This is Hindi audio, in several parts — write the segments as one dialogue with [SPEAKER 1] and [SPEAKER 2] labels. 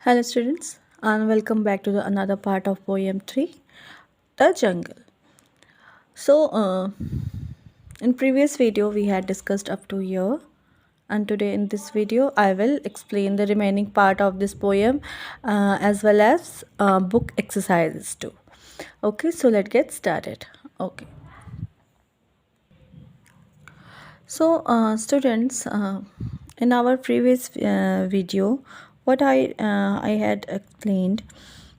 [SPEAKER 1] Hello students and welcome back to another part of poem 3, The Jungle. So in previous video we had discussed up to here, and today in this video I will explain the remaining part of this poem as well as book exercises too. Okay, so let's get started. Okay. So students, in our previous video, what I had explained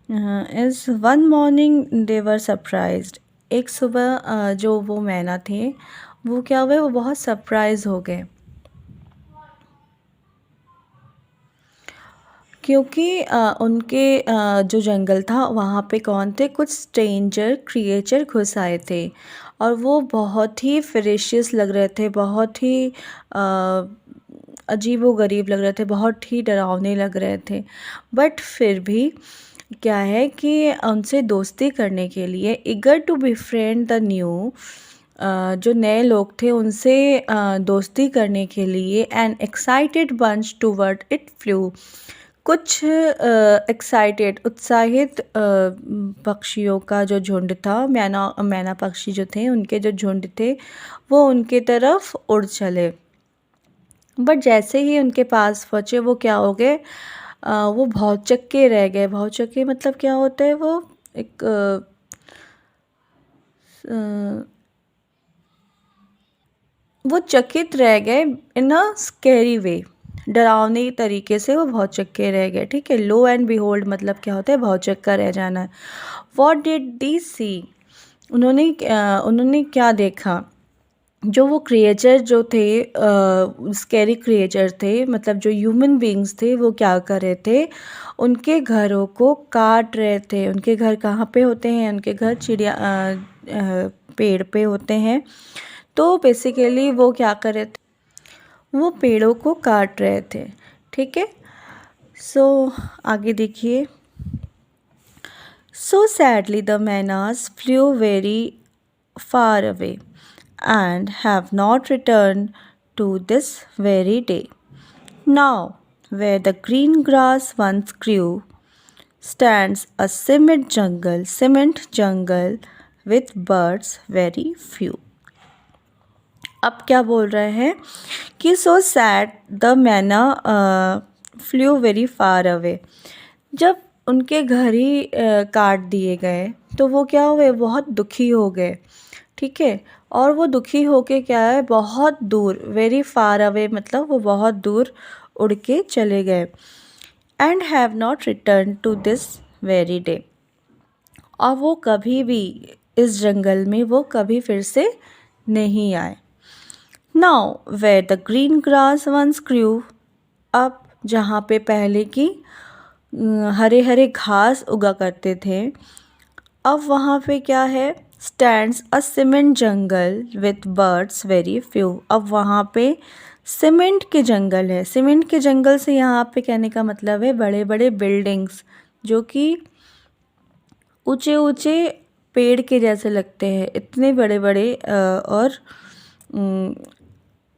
[SPEAKER 1] is one morning they were surprised. एक सुबह जो वो मैना थे वो क्या हुए, वो बहुत सरप्राइज हो गए क्योंकि उनके जो जंगल था वहाँ पे कौन थे, कुछ स्ट्रेंजर क्रिएचर घुस आए थे और वो बहुत ही फेरेशियस लग रहे थे, बहुत ही अजीब व गरीब लग रहे थे, बहुत ही डरावने लग रहे थे। बट फिर भी क्या है कि उनसे दोस्ती करने के लिए eager to befriend the new, जो नए लोग थे उनसे दोस्ती करने के लिए an excited bunch toward it flew, कुछ एक्साइटेड उत्साहित पक्षियों का जो झुंड था, मैना मैना पक्षी जो थे उनके जो झुंड थे वो उनके तरफ उड़ चले। बट जैसे ही उनके पास पहुँचे वो क्या हो गए, वो भौचक्के रह गए। भौचक्के मतलब क्या होता है, वो एक वो चकित रह गए इन अ स्कैरी वे, डरावनी तरीके से वो भौचक्के रह गए। ठीक है, लो एंड बिहोल्ड मतलब क्या होता है, भौचक्का रह जाना। व्हाट डिड दी सी, उन्होंने क्या देखा, जो वो क्रिएचर जो थे, स्कैरी क्रिएचर थे, मतलब जो ह्यूमन बीइंग्स थे वो क्या कर रहे थे, उनके घरों को काट रहे थे। उनके घर कहाँ पे होते हैं, उनके घर चिड़िया पेड़ पे होते हैं। तो बेसिकली वो क्या कर रहे थे, वो पेड़ों को काट रहे थे। ठीक है, सो आगे देखिए। So sadly the mynas flew very far away and have not returned to this very day. Now, where the green grass once grew, stands a cement jungle with birds very few. अब क्या बोल रहे हैं कि सो सैड द मैना फ्लू वेरी फार अवे, जब उनके घर ही काट दिए गए तो वो क्या हुए, बहुत दुखी हो गए। ठीक है, और वो दुखी होके क्या है, बहुत दूर, वेरी फार अवे मतलब वो बहुत दूर उड़ के चले गए। And have not return to this very day, और वो कभी भी इस जंगल में वो कभी फिर से नहीं आए। Now where the green grass once grew, अब जहाँ पे पहले की हरे हरे घास उगा करते थे, अब वहाँ पे क्या है, stands a cement jungle with birds very few. अब वहाँ पे सीमेंट के जंगल है। सीमेंट के जंगल से यहाँ पे कहने का मतलब है बड़े बड़े बिल्डिंग्स, जो कि ऊंचे ऊंचे पेड़ के जैसे लगते हैं, इतने बड़े बड़े और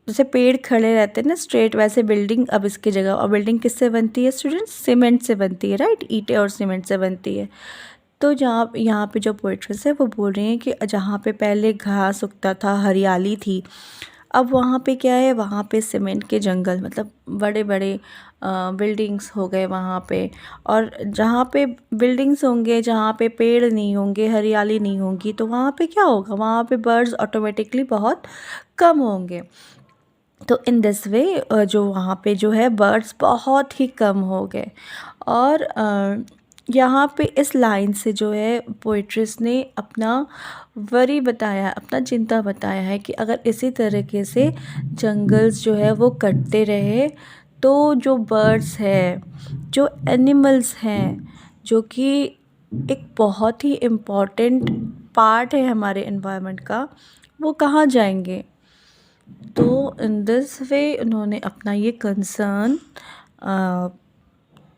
[SPEAKER 1] जैसे पेड़ खड़े रहते हैं ना स्ट्रेट, वैसे बिल्डिंग अब इसकी जगह। और बिल्डिंग किससे बनती है स्टूडेंट्स, सीमेंट से बनती है, राइट, ईंटें और सीमेंट से बनती है। तो जहाँ यहाँ पे जो पोइट्रेस है वो बोल रही हैं कि जहाँ पे पहले घास उगता था, हरियाली थी, अब वहाँ पे क्या है, वहाँ पे सीमेंट के जंगल, मतलब बड़े बड़े बिल्डिंग्स हो गए वहाँ पे। और जहाँ पे बिल्डिंग्स होंगे, जहाँ पे पेड़ नहीं होंगे, हरियाली नहीं होगी, तो वहाँ पे क्या होगा, वहाँ पे बर्ड्स ऑटोमेटिकली बहुत कम होंगे। तो इन दिस वे जो वहाँ पे जो है बर्ड्स बहुत ही कम हो गए। और यहाँ पे इस लाइन से जो है पोइट्रिस ने अपना वरी बताया, अपना चिंता बताया है कि अगर इसी तरीके से जंगल्स जो है वो कटते रहे तो जो बर्ड्स हैं, जो एनिमल्स हैं, जो कि एक बहुत ही इम्पॉर्टेंट पार्ट है हमारे एनवायरनमेंट का, वो कहाँ जाएंगे। तो इन दिस वे उन्होंने अपना ये कंसर्न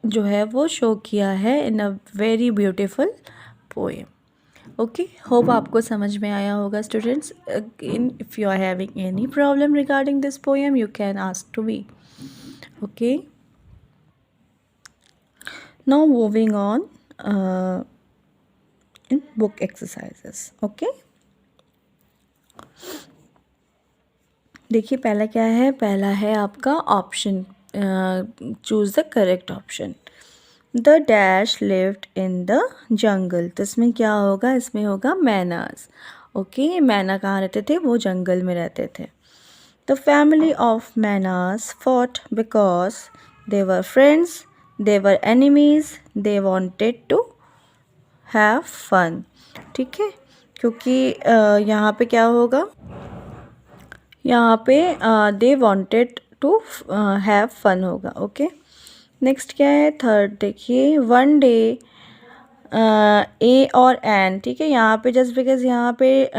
[SPEAKER 1] जो है वो शो किया है in a very beautiful poem. Okay, hope आपको समझ में आया होगा students. In if you are having any problem regarding this poem you can ask to me. Okay, Now moving on in book exercises. Okay. देखिए पहला क्या है, पहला है आपका option, choose the correct option. The dash lived in the jungle, तो इसमें क्या होगा, इसमें होगा मैनास। ओके, मैना कहाँ रहते थे, वो जंगल में रहते थे। The family of mynas fought because they were friends, they were enemies, they wanted to have fun. ठीक है, क्योंकि यहाँ पे क्या होगा, यहाँ पे they wanted to have fun होगा। ओके, नेक्स्ट क्या है, थर्ड देखिए, वन डे ए और एन। ठीक है, यहाँ पे जस्ट बिकॉज यहाँ पे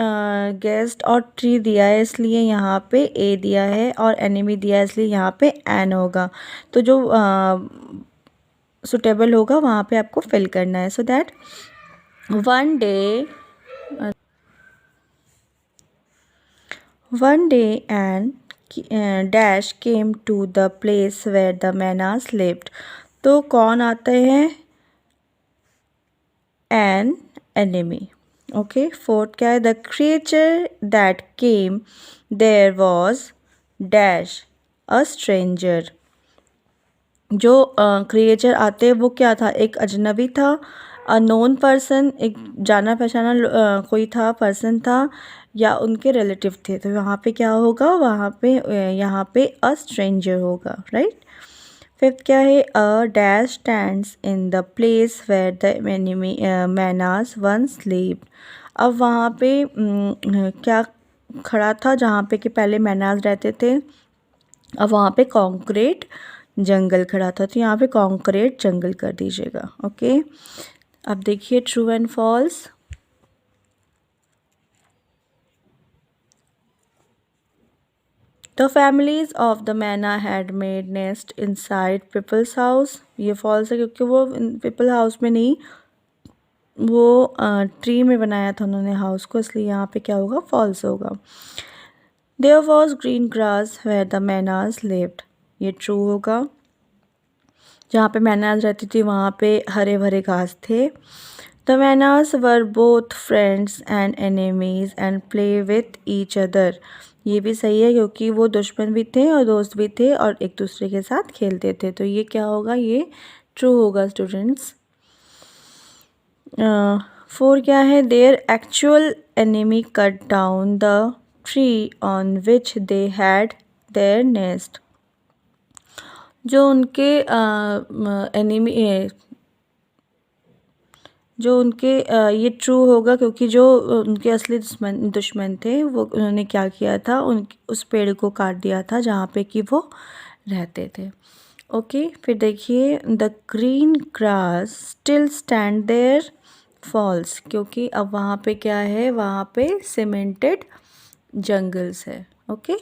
[SPEAKER 1] गेस्ट और ट्री दिया है इसलिए यहाँ पे ए दिया है, और एनिमी दिया है इसलिए यहाँ पे एन होगा। तो जो सुटेबल होगा वहाँ पे आपको फिल करना है। So that one day and dash came to the place where the mynas lived. तो कौन आते हैं, एन एनिमी। ओके, फोर्थ क्या है, the creature that came there was dash a stranger. जो क्रिएचर आते वो क्या था, एक अजनबी था, अ नोन पर्सन, एक जाना पहचाना कोई था, पर्सन था, या उनके रिलेटिव थे। तो यहाँ पे क्या होगा, वहाँ पे यहाँ पे अ स्ट्रेंजर होगा, राइट। फिफ्थ क्या है, a dash stands in the place where the mynas once lived. अब वहाँ पे क्या खड़ा था, जहाँ पे कि पहले मैनास रहते थे। अब वहाँ पे कॉन्क्रीट जंगल खड़ा था, तो यहाँ पे कॉन्क्रीट जंगल कर दीजिएगा। ओके, अब देखिए true and false. The families of the manna had made nest inside people's house। ये फॉल्स है क्योंकि वो पीपल हाउस में नहीं, वो ट्री में बनाया था उन्होंने हाउस को, इसलिए यहाँ पे क्या होगा, फॉल्स होगा। There was green grass where the manas lived। ये ट्रू होगा, जहाँ पे मैनास रहती थी वहाँ पे हरे भरे घास थे। The manas were both friends and enemies and play with each other। ये भी सही है क्योंकि वो दुश्मन भी थे और दोस्त भी थे और एक दूसरे के साथ खेलते थे। तो ये क्या होगा, ये ट्रू होगा स्टूडेंट्स। फोर क्या है, their actual enemy cut down the tree on which they had there nest. जो उनके एनिमी जो उनके ये ट्रू होगा क्योंकि जो उनके असली दुश्मन थे वो उन्होंने क्या किया था, उस पेड़ को काट दिया था जहाँ पे कि वो रहते थे। ओके, फिर देखिए, the green grass still stand there false, क्योंकि अब वहाँ पे क्या है, वहाँ पे सीमेंटेड जंगल्स है। ओके।